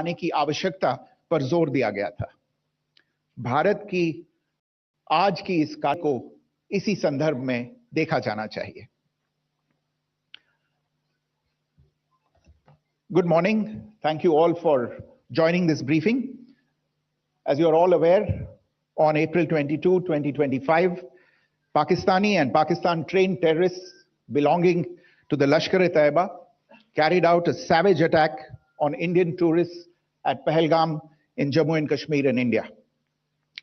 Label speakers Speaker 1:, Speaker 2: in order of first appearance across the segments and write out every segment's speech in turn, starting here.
Speaker 1: आने की आवश्यकता पर जोर दिया गया था। भारत की आज की इस कार्य को इसी संदर्भ में देखा जाना चाहिए। Good morning. Thank you all for joining this briefing. As you are all aware, on April 22, 2025, Pakistani and Pakistan-trained terrorists belonging to the Lashkar-e-Taiba carried out a savage attack on Indian tourists at Pahalgam in Jammu and Kashmir in India.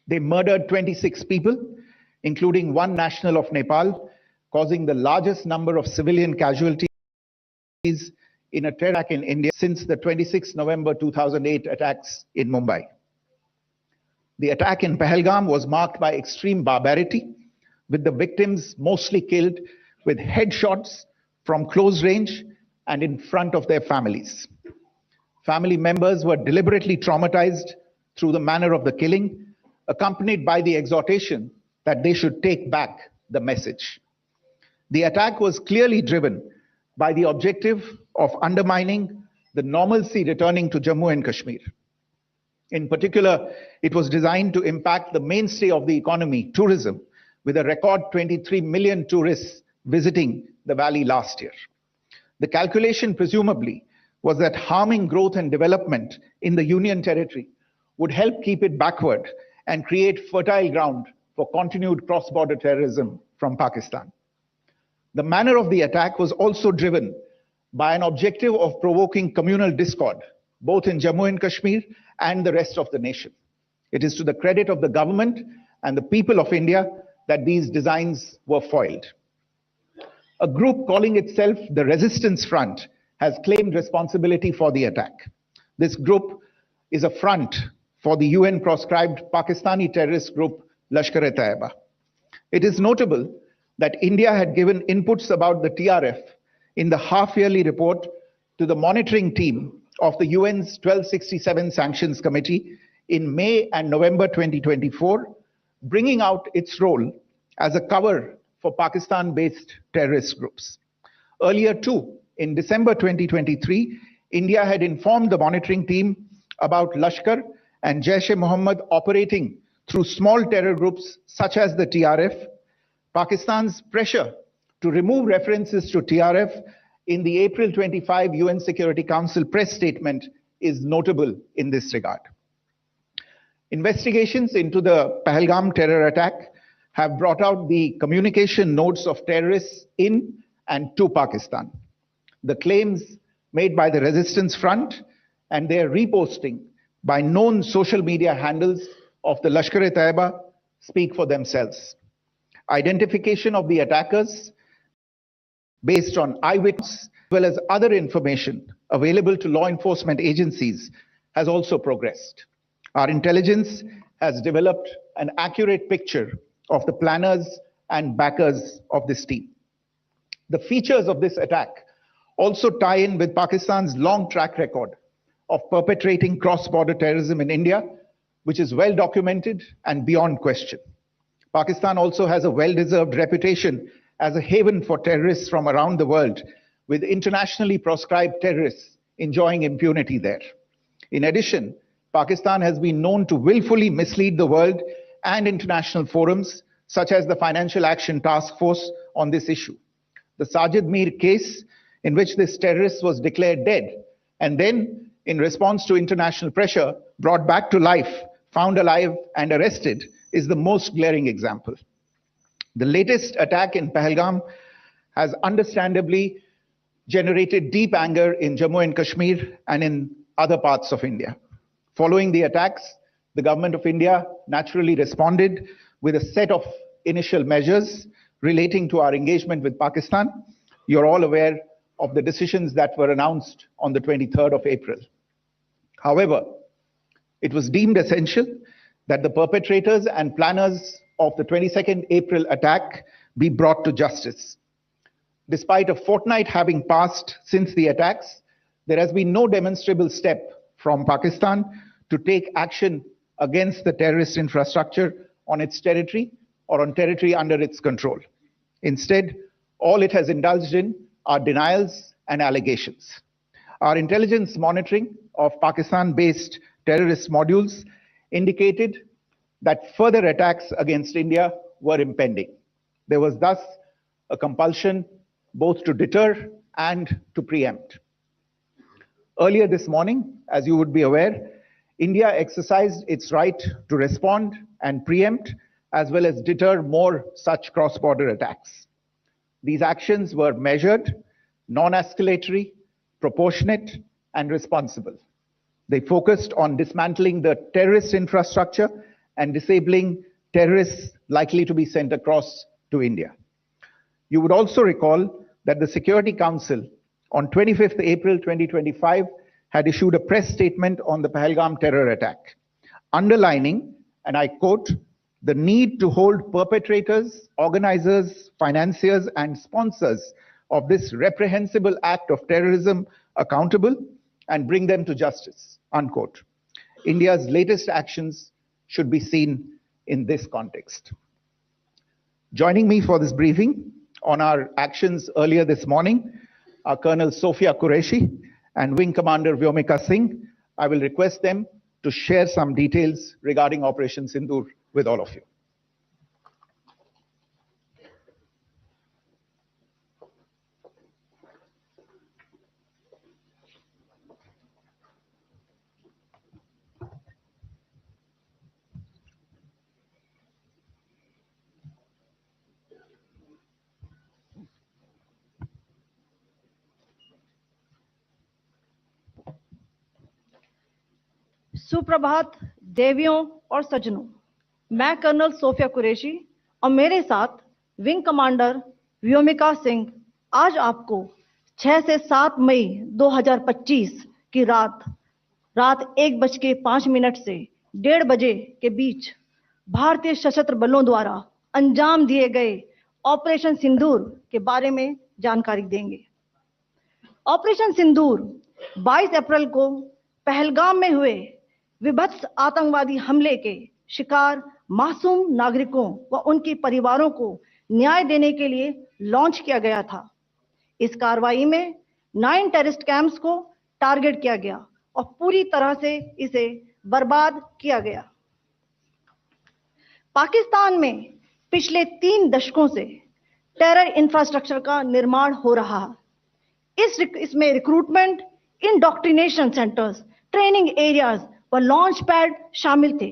Speaker 1: They murdered 26 people, including one national of Nepal, causing the largest number of civilian casualties in a terror attack in India since the 26 November 2008 attacks in Mumbai. The attack in Pahalgam was marked by extreme barbarity, with the victims mostly killed with headshots from close range and in front of their families. Family members were deliberately traumatized through the manner of the killing, accompanied by the exhortation that they should take back the message. The attack was clearly driven by the objective of undermining the normalcy returning to Jammu and Kashmir. In particular, it was designed to impact the mainstay of the economy, tourism, with a record 23 million tourists visiting the valley last year. The calculation, presumably, was that harming growth and development in the Union territory would help keep it backward and create fertile ground for continued cross-border terrorism from Pakistan. The manner of the attack was also driven by an objective of provoking communal discord, both in Jammu and Kashmir and the rest of the nation. It is to the credit of the government and the people of India that these designs were foiled. A group calling itself the Resistance Front has claimed responsibility for the attack. This group is a front for the UN-proscribed Pakistani terrorist group Lashkar-e-Taiba. It is notable that India had given inputs about the TRF in the half-yearly report to the monitoring team of the UN's 1267 Sanctions Committee in May and November 2024, bringing out its role as a cover for Pakistan-based terrorist groups. Earlier too, in December 2023, India had informed the monitoring team about Lashkar and Jaish-e-Mohammed operating through small terror groups such as the TRF. Pakistan's pressure to remove references to TRF in the April 25 UN Security Council press statement is notable in this regard. Investigations into the Pahalgam terror attack have brought out the communication notes of terrorists in and to Pakistan. The claims made by the Resistance Front and their reposting by known social media handles of the Lashkar-e-Taiba speak for themselves. Identification of the attackers based on eyewitness as well as other information available to law enforcement agencies has also progressed. Our intelligence has developed an accurate picture of the planners and backers of this team. The features of this attack also tie in with Pakistan's long track record of perpetrating cross-border terrorism in India, which is well documented and beyond question. Pakistan also has a well-deserved reputation as a haven for terrorists from around the world, with internationally proscribed terrorists enjoying impunity there. In addition, Pakistan has been known to willfully mislead the world and international forums, such as the Financial Action Task Force, on this issue. The Sajid Mir case, in which this terrorist was declared dead, and then, in response to international pressure, brought back to life, found alive and arrested, is the most glaring example. The latest attack in Pahalgam has understandably generated deep anger in Jammu and Kashmir and in other parts of India. Following the attacks, the government of India naturally responded with a set of initial measures relating to our engagement with Pakistan. You're all aware of the decisions that were announced on the 23rd of April. However, it was deemed essential that the perpetrators and planners of the 22nd April attack be brought to justice. Despite a fortnight having passed since the attacks, there has been no demonstrable step from Pakistan to take action against the terrorist infrastructure on its territory or on territory under its control. Instead, all it has indulged in are denials and allegations. Our intelligence monitoring of Pakistan-based terrorist modules indicated that further attacks against India were impending. There was thus a compulsion both to deter and to preempt. Earlier this morning, as you would be aware, India exercised its right to respond and preempt, as well as deter more such cross-border attacks. These actions were measured, non-escalatory, proportionate, and responsible. They focused on dismantling the terrorist infrastructure and disabling terrorists likely to be sent across to India. You would also recall that the Security Council on 25th April 2025 had issued a press statement on the Pahalgam terror attack, underlining, and I quote, the need to hold perpetrators, organizers, financiers, and sponsors of this reprehensible act of terrorism accountable and bring them to justice, unquote. India's latest actions should be seen in this context. Joining me for this briefing on our actions earlier this morning are Colonel Sophia Qureshi and Wing Commander Vyomika Singh. I will request them to share some details regarding Operation Sindoor with all of you.
Speaker 2: सुप्रभात देवियों और सज्जनों, मैं colonel Sophia Qureshi और मेरे साथ wing commander Vyomika Singh आज आपको 6 से 7 मई 2025 की रात 1:05 से 1:30 बजे के बीच भारतीय सशस्त्र बलों द्वारा अंजाम दिए गए ऑपरेशन सिंदूर के बारे में जानकारी देंगे। ऑपरेशन सिंदूर 22 अप्रैल को पहलगाम में हुए विभत्स आतंकवादी हमले के शिकार मासूम नागरिकों व उनके परिवारों को न्याय देने के लिए लॉन्च किया गया था। इस कार्रवाई में 9 टेररिस्ट कैंप्स को टारगेट किया गया और पूरी तरह से इसे बर्बाद किया गया। पाकिस्तान में पिछले 3 दशकों से टेरर इंफ्रास्ट्रक्चर का निर्माण हो रहा है। इसमें recruitment, indoctrination centres, training areas व लॉन्च पैड शामिल थे,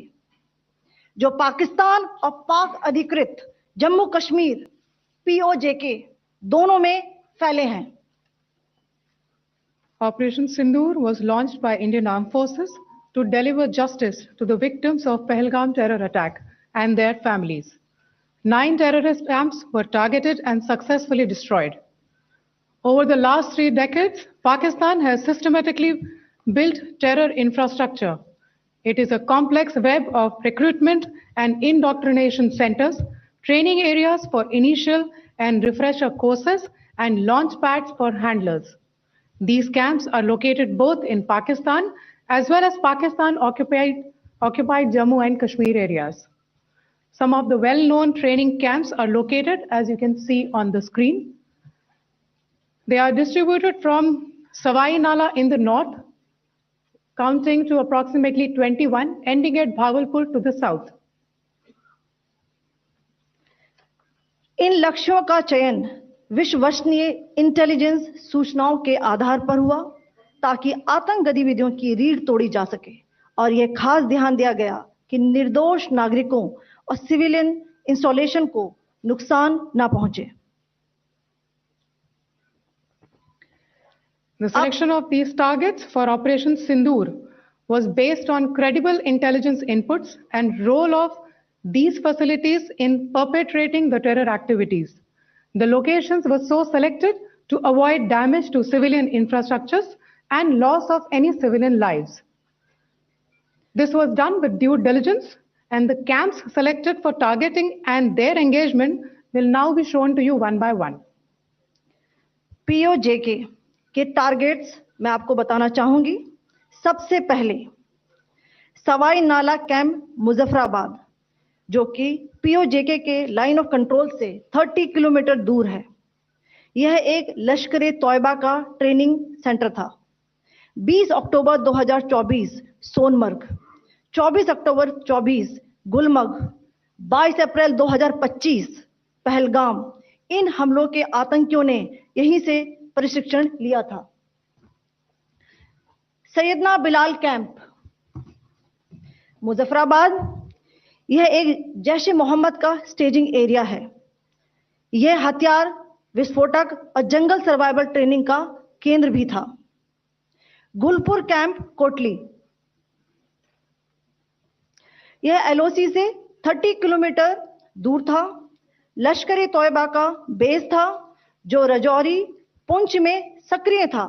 Speaker 2: जो पाकिस्तान और पाक अधिकृत जम्मू कश्मीर POJK दोनों में फैले हैं।
Speaker 3: Operation Sindoor was launched by Indian Armed Forces to deliver justice to the victims of Pahalgam terror attack and their families. 9 terrorist camps were targeted and successfully destroyed. Over the last 3 decades, Pakistan has systematically built terror infrastructure. It is a complex web of recruitment and indoctrination centers, training areas for initial and refresher courses, and launch pads for handlers. These camps are located both in Pakistan as well as Pakistan-occupied Jammu and Kashmir areas. Some of the well-known training camps are located, as you can see on the screen. They are distributed from Savai Nala in the north, counting to approximately 21, ending at Bhagalpur to the south.
Speaker 2: इन लक्ष्यों का चयन विश्वसनीय intelligence सूचनाओं के आधार पर हुआ ताकि आतंक गतिविधियों की रीढ़ तोड़ी जा सके, और यह खास ध्यान दिया गया कि निर्दोष नागरिकों और सिविलियन इंस्टॉलेशन को नुकसान न पहुंचे।
Speaker 3: The selection of these targets for Operation Sindoor was based on credible intelligence inputs and role of these facilities in perpetrating the terror activities. The locations were so selected to avoid damage to civilian infrastructures and loss of any civilian lives. This was done with due diligence, and the camps selected for targeting and their engagement will now be shown to you one by one.
Speaker 2: POJK के targets मैं आपको बताना चाहूंगी। सबसे पहले सवाई नाला camp Muzaffarabad, जो कि POJK के लाइन ऑफ कंट्रोल से 30 किलोमीटर दूर है। यह एक लश्कर-ए-तौयबा का ट्रेनिंग सेंटर था। 20 अक्टूबर 2024 सोनमर्ग, 24 अक्टूबर 24 गुलमर्ग, 22 अप्रैल 2025 पहलगाम, इन हमलों के आतंकियों ने यहीं से प्रशिक्षण लिया था। सैयदना बिलाल कैंप, मुजफ्फराबाद, यह एक जैश ए मोहम्मद का स्टेजिंग एरिया है। यह हथियार, विस्फोटक और जंगल सर्वाइवल ट्रेनिंग का केंद्र भी था। गुलपुर कैंप कोटली, यह एलओसी से 30 किलोमीटर दूर था। लश्कर ए तोयबा का बेस था जो रजौरी, पुंछ में सक्रिय था।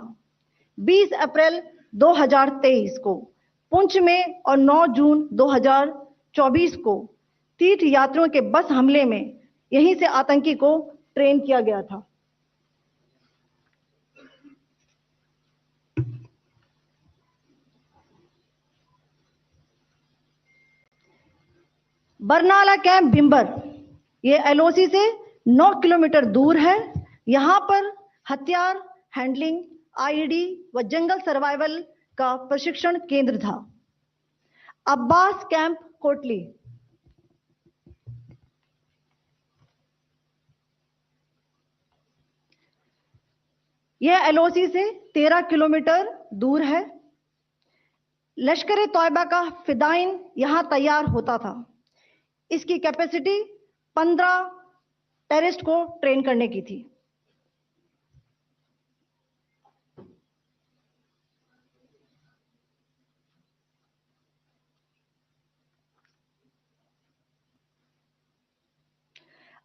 Speaker 2: 20 अप्रैल 2023 को पुंछ में और 9 जून 2024 को तीर्थ यात्रियों के बस हमले में यहीं से आतंकी को ट्रेन किया गया था। बरनाला कैंप भिंबर, ये एलओसी से 9 किलोमीटर दूर है। यहां पर हथियार, हैंडलिंग, आईईडी व जंगल सर्वाइवल का प्रशिक्षण केंद्र था। अब्बास कैंप कोटली, यह एलओसी से 13 किलोमीटर दूर है। लश्कर ए तोयबा का फिदाइन यहां तैयार होता था। इसकी कैपेसिटी 15 टेररिस्ट को ट्रेन करने की थी।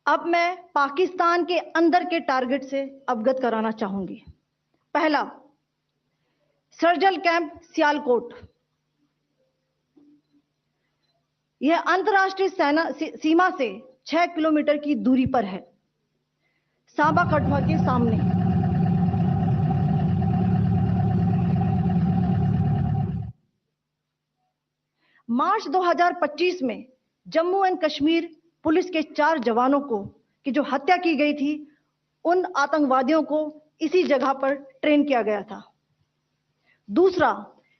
Speaker 2: अब मैं पाकिस्तान के अंदर के टारगेट से अवगत कराना चाहूंगी। पहला, सर्जल कैंप सियालकोट, यह अंतर्राष्ट्रीय सीमा से 6 किलोमीटर की दूरी पर है, सांबा कठुआ के सामने। मार्च 2025 में जम्मू एंड कश्मीर पुलिस के 4 जवानों को की जो हत्या की गई थी, उन आतंकवादियों को इसी जगह पर ट्रेन किया गया था। दूसरा,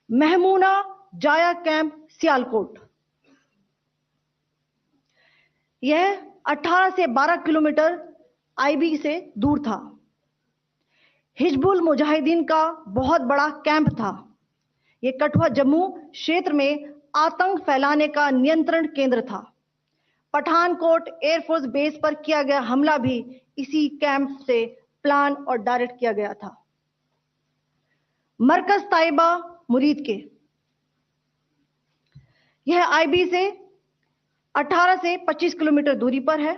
Speaker 2: महमूना जाया कैंप सियालकोट, यह 18 से 12 किलोमीटर आईबी से दूर था। हिजबुल मुजाहिदीन का बहुत बड़ा कैंप था। यह कठुआ जम्मू क्षेत्र में आतंक फैलाने का नियंत्रण केंद्र था। पठानकोट एयरफोर्स बेस पर किया गया हमला भी इसी कैंप से प्लान और डायरेक्ट किया गया था। मरकज ताइबा मुरीद के, यह आईबी से 18 से 25 किलोमीटर दूरी पर है।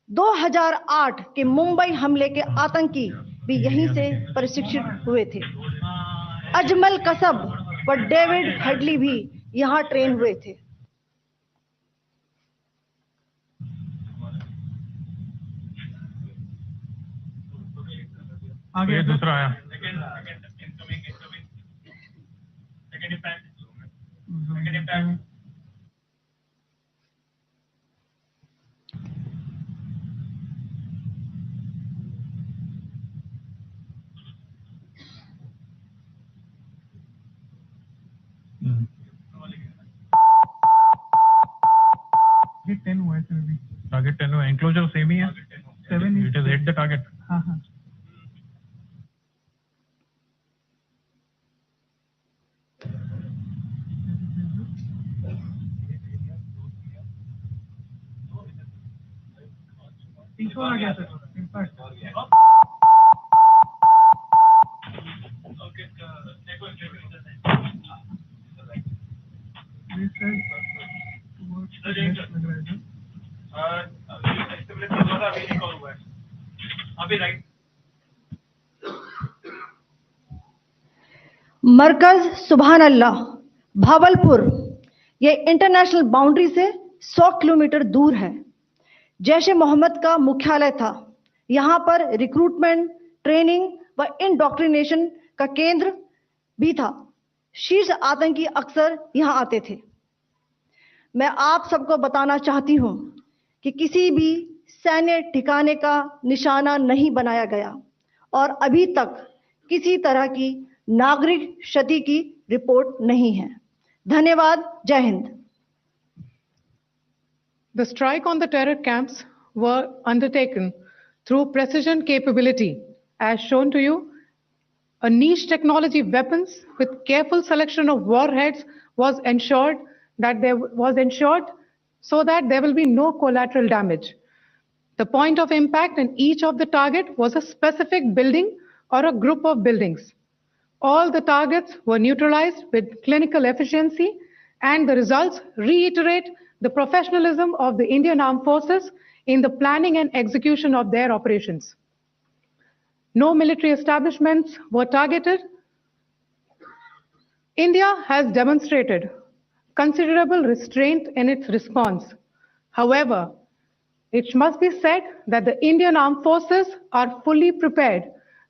Speaker 2: 2008 के मुंबई हमले के आतंकी भी यहीं से प्रशिक्षित हुए थे। अजमल कसब व डेविड हेडली भी यहां ट्रेन हुए थे।
Speaker 4: आगे दूसरा आया। टारगेट 10 हुआ है सर अभी। टारगेट 10 हुआ, एंक्लोजर सेम ही है। 7 it is hit the target. हाँ हाँ। तीसरा आ गया सर इम्पैक्ट।
Speaker 2: मरकज सुभान अल्लाह भावलपुर, यह इंटरनेशनल बाउंड्री से 100 किलोमीटर दूर है। जैश ए मोहम्मद का मुख्यालय था। यहां पर रिक्रूटमेंट, ट्रेनिंग व इंडोक्ट्रिनेशन का केंद्र भी था। शीर्ष आतंकी अक्सर यहां आते थे। मैं आप सबको बताना चाहती हूं कि किसी भी सैन्य ठिकाने का निशाना नहीं बनाया गया और अभी तक किसी तरह की नागरिक क्षति की रिपोर्ट नहीं है। धन्यवाद। जय Hind.
Speaker 3: The strike on the terror camps were undertaken through precision capability, as shown to you. A niche technology weapons with careful selection of warheads was ensured so that there will be no collateral damage. The point of impact in each of the target was a specific building or a group of buildings. All the targets were neutralized with clinical efficiency, and the results reiterate the professionalism of the Indian Armed Forces in the planning and execution of their operations. No military establishments were targeted. India has demonstrated considerable restraint in its response. However, it must be said that the Indian Armed Forces are fully prepared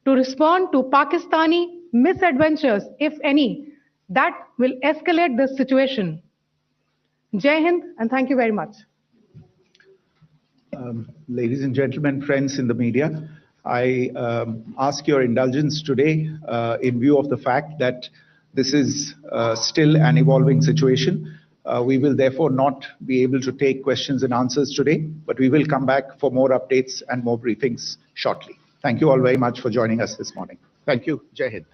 Speaker 3: to respond to Pakistani misadventures, if any, that will escalate the situation. Jai Hind, and thank you very much.
Speaker 1: Ladies and gentlemen, friends in the media, I ask your indulgence today in view of the fact that this is still an evolving situation. We will therefore not be able to take questions and answers today, but we will come back for more updates and more briefings shortly. Thank you all very much for joining us this morning. Thank you. Jai Hind.